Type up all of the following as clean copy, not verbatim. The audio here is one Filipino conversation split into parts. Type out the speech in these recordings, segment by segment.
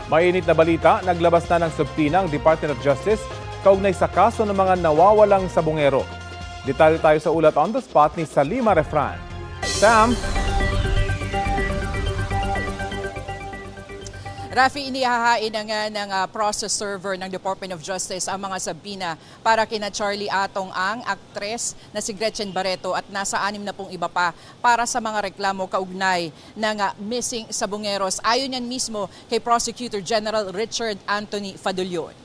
Mainit na balita, naglabas na ng subpoena ang Department of Justice kaugnay sa kaso ng mga nawawalang sabungero. Detalye tayo sa ulat on the spot ni Salima Refran. Sam? Rafi, inihahain na nga ng process server ng Department of Justice ang mga sabina para kina Charlie Atong ang aktres na si Gretchen Barreto at nasa 6 na pong iba pa para sa mga reklamo kaugnay ng missing sabungeros. Ayon yan mismo kay Prosecutor General Richard Anthony Fadulyon.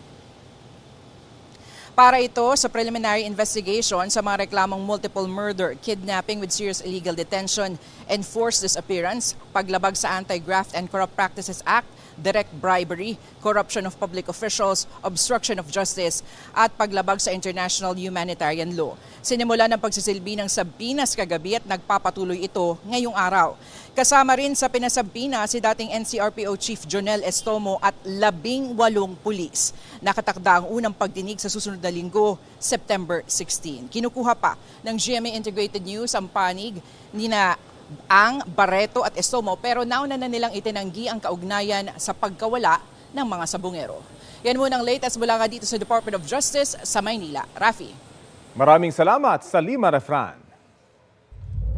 Para ito sa preliminary investigation sa mga reklamong multiple murder, kidnapping with serious illegal detention, enforced disappearance, paglabag sa Anti-Graft and Corrupt Practices Act, direct bribery, corruption of public officials, obstruction of justice, at paglabag sa international humanitarian law. Sinimula ng pagsisilbi ng sabpinas kagabi at nagpapatuloy ito ngayong araw. Kasama rin sa pinasabpina si dating NCRPO Chief Jonel Estomo at 18 pulis. Nakatakda ang unang pagdinig sa susunod na linggo, September 16. Kinukuha pa ng GMA Integrated News ang panig ni ang Barreto at Estomo pero nauna na nilang itinanggi ang kaugnayan sa pagkawala ng mga sabungero. Yan muna ang latest mula nga dito sa Department of Justice sa Maynila. Rafi. Maraming salamat, Salima Refran.